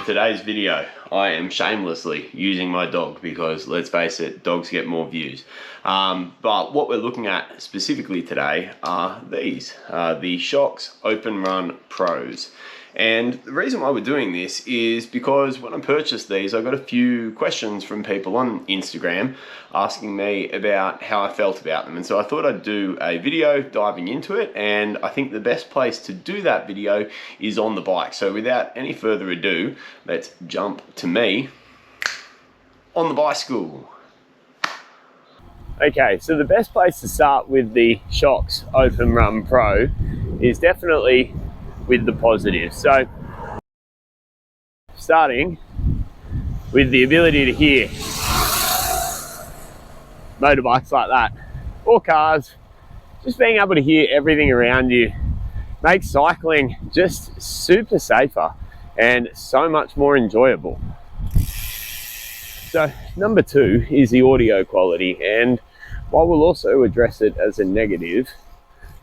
For today's video, I am shamelessly using my dog because, let's face it, dogs get more views. But what we're looking at specifically today are these, the Shokz OpenRun Pros. And the reason why we're doing this is because when I purchased these, I got a few questions from people on Instagram asking me about how I felt about them. And so I thought I'd do a video diving into it, and I think the best place to do that video is on the bike. So without any further ado, let's jump to me on the bicycle. Okay, so the best place to start with the Shokz OpenRun Pro is definitely with the positives. So starting with the ability to hear motorbikes like that or cars, just being able to hear everything around you makes cycling just super safer and so much more enjoyable. So number two is the audio quality, and while we'll also address it as a negative,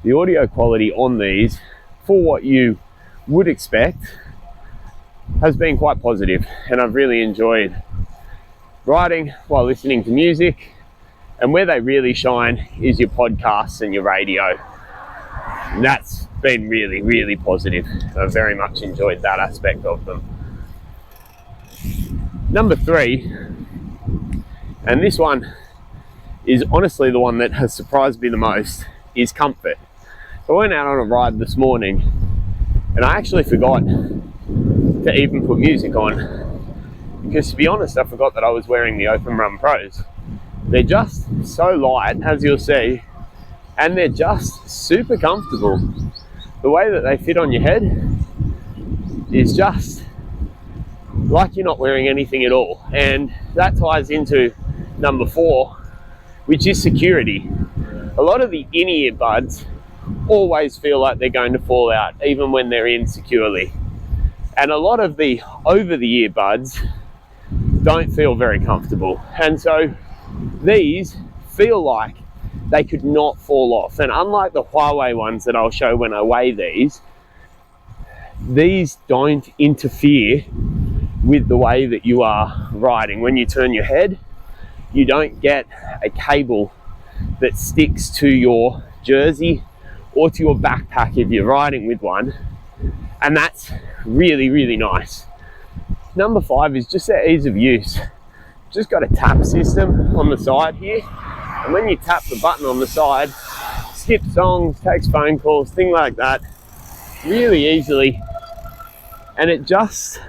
the audio quality on these, for what you would expect, has been quite positive, and I've really enjoyed riding while listening to music. And where they really shine is your podcasts and your radio, and that's been really, really positive. I've very much enjoyed that aspect of them. Number three, and this one is honestly the one that has surprised me the most, is comfort. I went out on a ride this morning and I actually forgot to even put music on, because to be honest, I forgot that I was wearing the OpenRun Pros. They're just so light, as you'll see, and they're just super comfortable. The way that they fit on your head is just like you're not wearing anything at all. And that ties into number four, which is security. A lot of the in-ear buds always feel like they're going to fall out, even when they're in securely. And a lot of the over-the-ear buds don't feel very comfortable. And so these feel like they could not fall off. And unlike the Huawei ones that I'll show when I weigh these don't interfere with the way that you are riding. When you turn your head, you don't get a cable that sticks to your jersey or to your backpack if you're riding with one, and that's really, really nice. Number five is just that ease of use. Just got a tap system on the side here, and when you tap the button on the side, skip songs, takes phone calls, things like that, really easily. And it just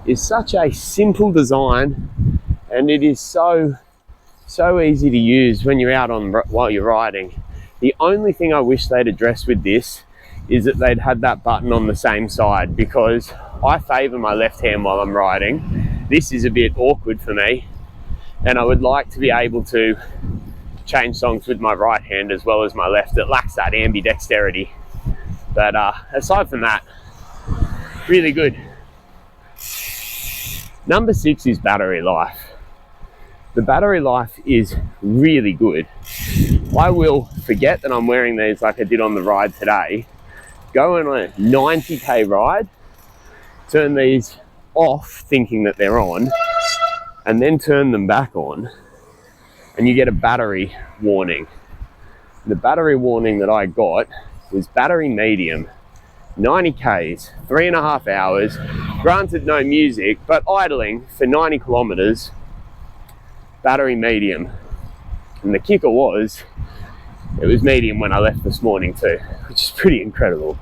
is such a simple design, and it is so easy to use when you're out while you're riding. The only thing I wish they'd addressed with this is that they'd had that button on the same side, because I favor my left hand while I'm riding. This is a bit awkward for me, and I would like to be able to change songs with my right hand as well as my left. It lacks that ambidexterity. But aside from that, really good. Number six is battery life. The battery life is really good. I will forget that I'm wearing these like I did on the ride today, go on a 90k ride, turn these off thinking that they're on, and then turn them back on, and you get a battery warning. The battery warning that I got was battery medium, 90k's, 3.5 hours, granted no music, but idling for 90 kilometers, battery medium. And the kicker was, it was medium when I left this morning too, which is pretty incredible.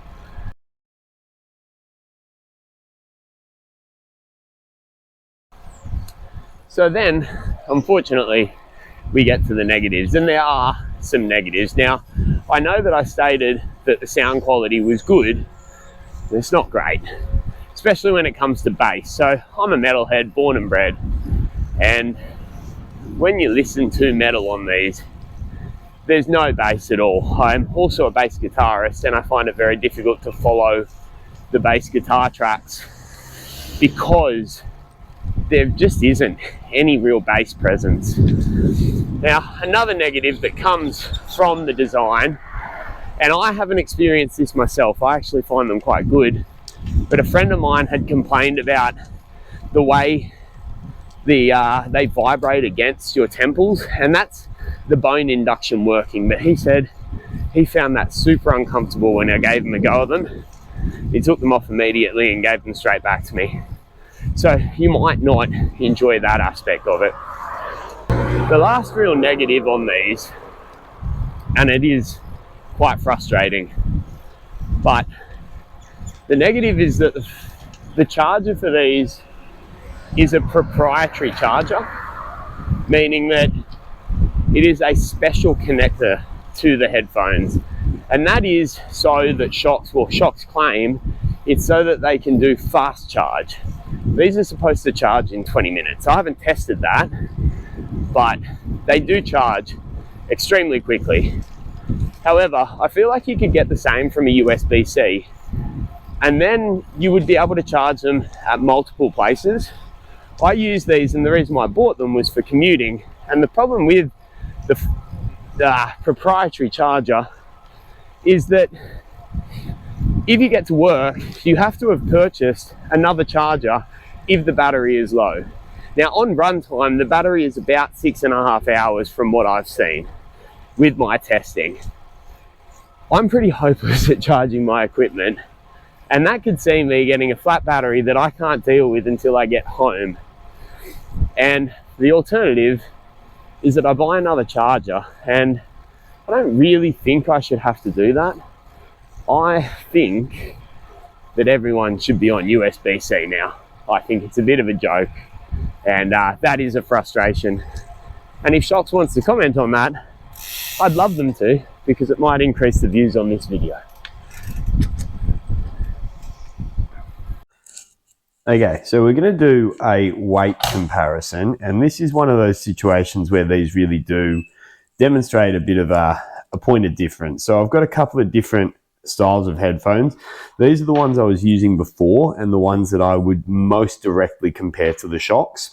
So then, unfortunately, we get to the negatives, and there are some negatives. Now, I know that I stated that the sound quality was good, but it's not great, especially when it comes to bass. So I'm a metalhead, born and bred, and when you listen to metal on these, there's no bass at all. I'm also a bass guitarist, and I find it very difficult to follow the bass guitar tracks because there just isn't any real bass presence. Now, another negative that comes from the design, and I haven't experienced this myself, I actually find them quite good, but a friend of mine had complained about the way they vibrate against your temples, and that's the bone induction working. But he said he found that super uncomfortable when I gave him a go of them. He took them off immediately and gave them straight back to me. So you might not enjoy that aspect of it. The last real negative on these, and it is quite frustrating, but the negative is that the charger for these is a proprietary charger, meaning that it is a special connector to the headphones, and that is so that Shokz claim it's so that they can do fast charge. These are supposed to charge in 20 minutes. I haven't tested that, but they do charge extremely quickly. However, I feel like you could get the same from a USB-C, and then you would be able to charge them at multiple places. I use these, and the reason why I bought them was for commuting. And the problem with the proprietary charger is that if you get to work, you have to have purchased another charger if the battery is low. Now, on runtime, the battery is about 6.5 hours from what I've seen with my testing. I'm pretty hopeless at charging my equipment, and that could see me getting a flat battery that I can't deal with until I get home. And the alternative is that I buy another charger, and I don't really think I should have to do that. I think that everyone should be on USB-C now. I think it's a bit of a joke, and that is a frustration. And if Shokz wants to comment on that, I'd love them to, because it might increase the views on this video. Okay, so we're going to do a weight comparison, and this is one of those situations where these really do demonstrate a bit of a point of difference. So I've got a couple of different styles of headphones. These are the ones I was using before and the ones that I would most directly compare to the Shokz.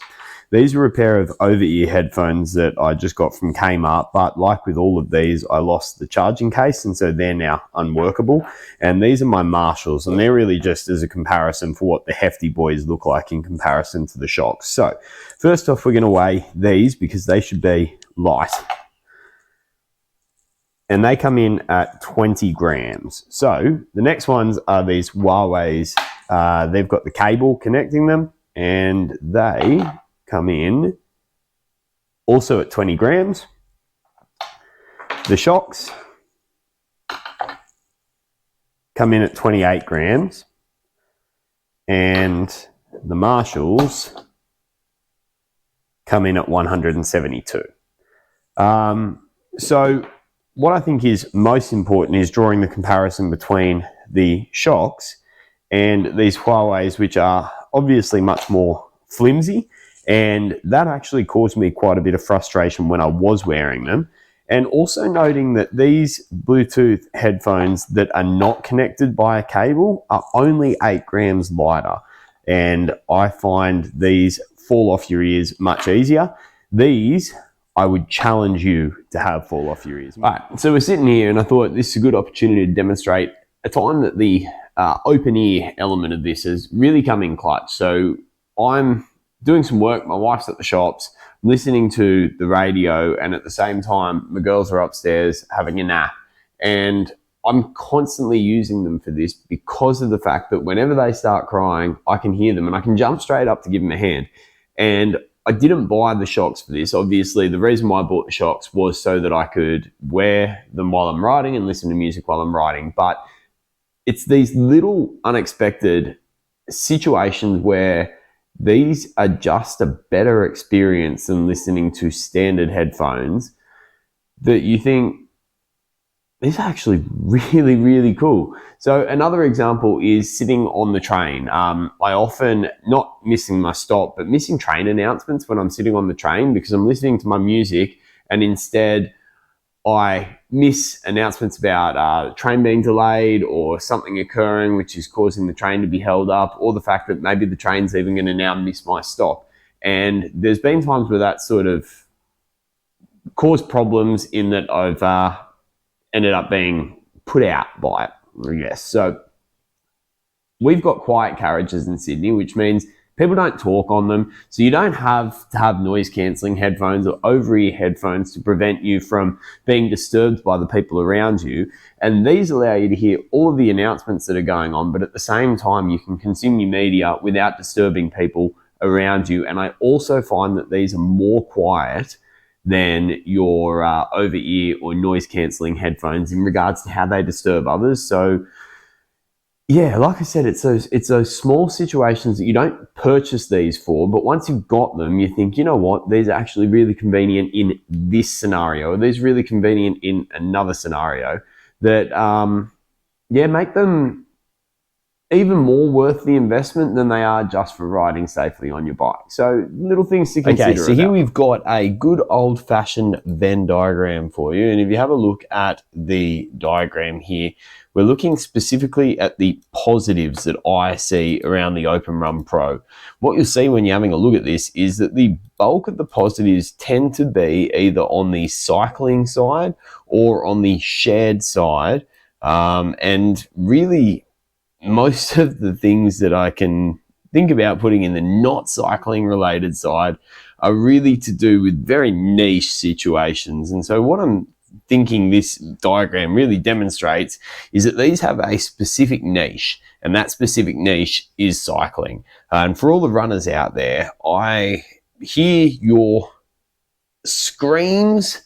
These are a pair of over-ear headphones that I just got from Kmart, but like with all of these, I lost the charging case, and so they're now unworkable. And these are my Marshalls, and they're really just as a comparison for what the hefty boys look like in comparison to the Shokz. So first off, we're going to weigh these because they should be light. And they come in at 20 grams. So the next ones are these Huawei's. They've got the cable connecting them, and they come in also at 20 grams. The Shokz come in at 28 grams, and the Marshalls come in at 172. So what I think is most important is drawing the comparison between the Shokz and these Huawei's, which are obviously much more flimsy. And that actually caused me quite a bit of frustration when I was wearing them. And also noting that these Bluetooth headphones that are not connected by a cable are only 8 grams lighter. And I find these fall off your ears much easier. These, I would challenge you to have fall off your ears. All right, so we're sitting here, and I thought this is a good opportunity to demonstrate a time that the open ear element of this has really come in clutch. So I'm doing some work, my wife's at the shops, listening to the radio, and at the same time, my girls are upstairs having a nap. And I'm constantly using them for this because of the fact that whenever they start crying, I can hear them and I can jump straight up to give them a hand. And I didn't buy the Shokz for this. Obviously, the reason why I bought the Shokz was so that I could wear them while I'm riding and listen to music while I'm riding. But it's these little unexpected situations where these are just a better experience than listening to standard headphones that you think, these are actually really, really cool. So another example is sitting on the train. I often, not missing my stop, but missing train announcements when I'm sitting on the train because I'm listening to my music, and instead I miss announcements about train being delayed or something occurring which is causing the train to be held up, or the fact that maybe the train's even going to now miss my stop. And there's been times where that sort of caused problems in that I've ended up being put out by it, I guess. So we've got quiet carriages in Sydney, which means People don't talk on them, so you don't have to have noise cancelling headphones or over-ear headphones to prevent you from being disturbed by the people around you. And these allow you to hear all of the announcements that are going on, but at the same time, you can consume your media without disturbing people around you. And I also find that these are more quiet than your over-ear or noise cancelling headphones in regards to how they disturb others. So yeah, like I said, it's those small situations that you don't purchase these for, but once you've got them, you think, you know what, these are actually really convenient in this scenario, or these are really convenient in another scenario, that, make them even more worth the investment than they are just for riding safely on your bike. So little things to consider. Okay, so here we've got a good old-fashioned Venn diagram for you. And if you have a look at the diagram here, we're looking specifically at the positives that I see around the OpenRun Pro. What you'll see when you're having a look at this is that the bulk of the positives tend to be either on the cycling side or on the shared side. And really, most of the things that I can think about putting in the not cycling related side are really to do with very niche situations. And so what I'm thinking this diagram really demonstrates is that these have a specific niche, and that specific niche is cycling. And for all the runners out there, I hear your screams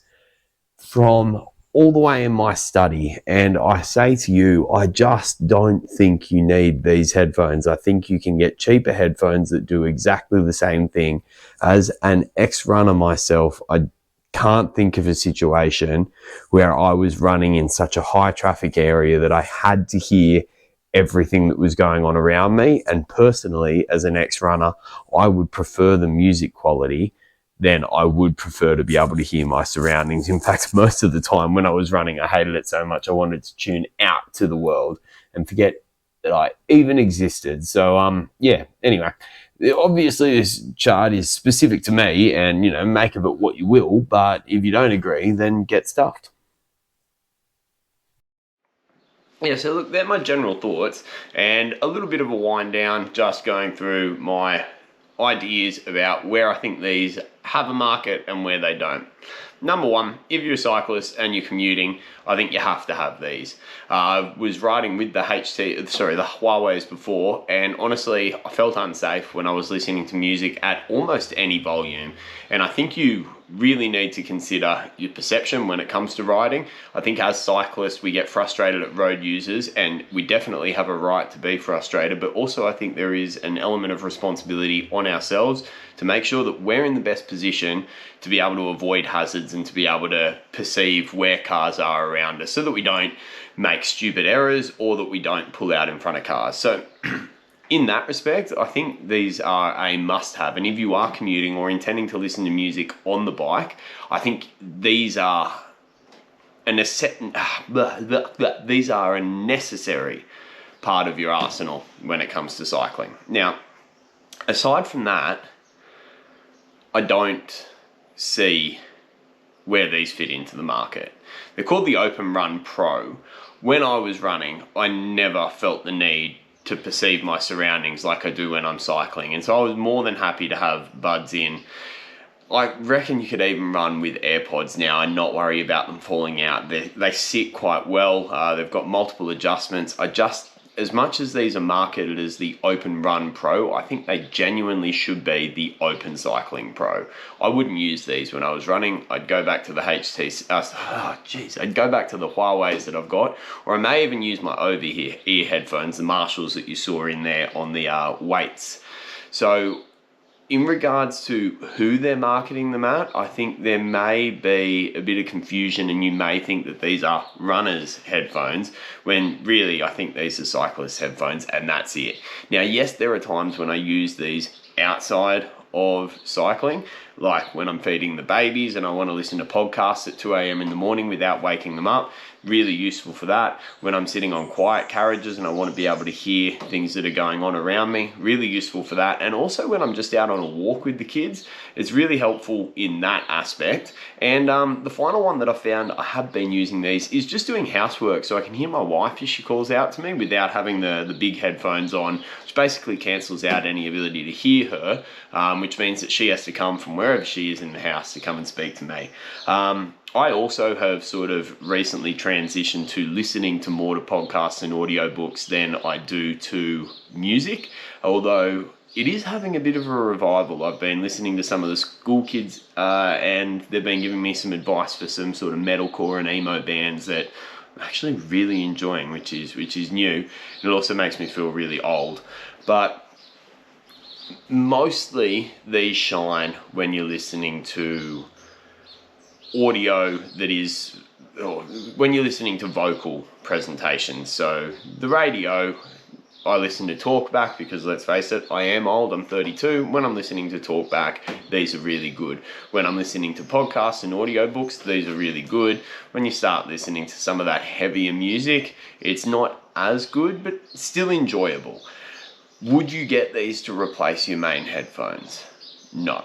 from all the way in my study, and I say to you, I just don't think you need these headphones. I think you can get cheaper headphones that do exactly the same thing. As an ex-runner myself, I can't think of a situation where I was running in such a high traffic area that I had to hear everything that was going on around me. And personally, as an ex-runner, I would prefer the music quality than I would prefer to be able to hear my surroundings. In fact, most of the time when I was running, I hated it so much I wanted to tune out to the world and forget that I even existed. So, anyway, obviously this chart is specific to me, and, make of it what you will, but if you don't agree, then get stuffed. Yeah, so look, they're my general thoughts, and a little bit of a wind down, just going through my ideas about where I think these have a market and where they don't. Number one, if you're a cyclist and you're commuting, I think you have to have these. I was riding with the Huawei's before, and honestly, I felt unsafe when I was listening to music at almost any volume. And I think you really need to consider your perception when it comes to riding. I think as cyclists, we get frustrated at road users, and we definitely have a right to be frustrated, but also I think there is an element of responsibility on ourselves to make sure that we're in the best position to be able to avoid hazards and to be able to perceive where cars are around us, so that we don't make stupid errors or that we don't pull out in front of cars. So in that respect, I think these are a must-have. And if you are commuting or intending to listen to music on the bike, I think these are a necessary part of your arsenal when it comes to cycling. Now, aside from that, I don't see where these fit into the market. They're called the OpenRun Pro. When I was running, I never felt the need to perceive my surroundings like I do when I'm cycling. And so I was more than happy to have buds in. I reckon you could even run with AirPods now and not worry about them falling out. They sit quite well. They've got multiple adjustments. As much as these are marketed as the OpenRun Pro, I think they genuinely should be the Open Cycling Pro. I wouldn't use these when I was running. I'd go back to the I'd go back to the Huawei's that I've got, or I may even use my over-ear headphones, the Marshalls that you saw in there on the weights. So in regards to who they're marketing them at, I think there may be a bit of confusion, and you may think that these are runners' headphones, when really I think these are cyclist headphones, and that's it. Now, yes, there are times when I use these outside of cycling, like when I'm feeding the babies and I want to listen to podcasts at 2 a.m. in the morning without waking them up. Really useful for that. When I'm sitting on quiet carriages and I want to be able to hear things that are going on around me, really useful for that. And also when I'm just out on a walk with the kids, it's really helpful in that aspect. And the final one that I found I have been using these is just doing housework, so I can hear my wife if she calls out to me without having the big headphones on, which basically cancels out any ability to hear her, which means that she has to come from wherever she is in the house to come and speak to me. I also have sort of recently transitioned to listening to more to podcasts and audiobooks than I do to music, although it is having a bit of a revival. I've been listening to some of the school kids and they've been giving me some advice for some sort of metalcore and emo bands that I'm actually really enjoying, which is new. It also makes me feel really old. But mostly these shine when you're listening to audio that is, or when you're listening to vocal presentations. So the radio, I listen to talkback because, let's face it, I am old, I'm 32. When I'm listening to talkback, these are really good. When I'm listening to podcasts and audiobooks, these are really good. When you start listening to some of that heavier music, it's not as good, but still enjoyable. Would you get these to replace your main headphones? No.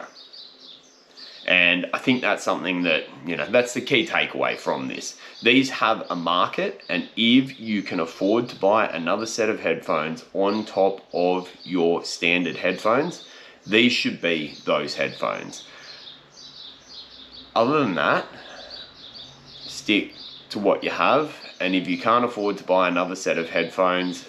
And I think that's something that, that's the key takeaway from this. These have a market, and if you can afford to buy another set of headphones on top of your standard headphones, these should be those headphones. Other than that, stick to what you have. And if you can't afford to buy another set of headphones,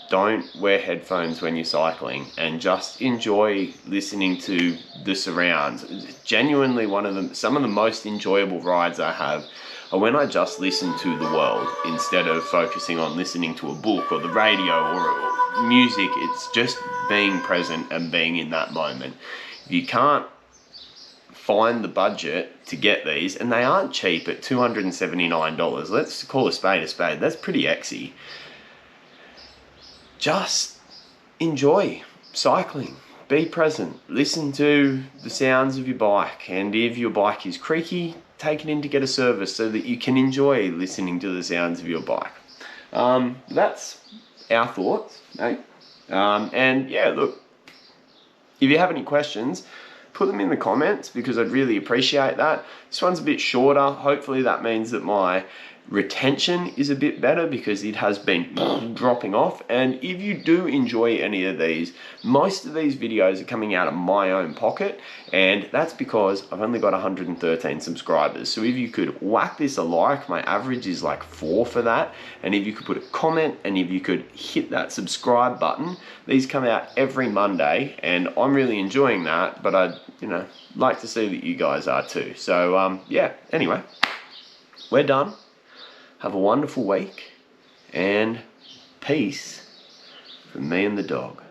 don't wear headphones when you're cycling and just enjoy listening to the surrounds. Genuinely, some of the most enjoyable rides I have are when I just listen to the world instead of focusing on listening to a book or the radio or music. It's just being present and being in that moment. If you can't find the budget to get these, and they aren't cheap at $279, let's call a spade, that's pretty exy. Just enjoy cycling, be present, listen to the sounds of your bike, and if your bike is creaky, take it in to get a service so that you can enjoy listening to the sounds of your bike. That's our thoughts, mate. And yeah, look, if you have any questions, put them in the comments because I'd really appreciate that. This one's a bit shorter. Hopefully that means that my retention is a bit better because it has been dropping off. And if you do enjoy any of these, most of these videos are coming out of my own pocket, and that's because I've only got 113 subscribers. So if you could whack this a like, my average is like 4 for that, and if you could put a comment and if you could hit that subscribe button, these come out every Monday and I'm really enjoying that, but I'd like to see that you guys are too. So yeah, anyway, we're done. Have a wonderful week, and peace from me and the dog.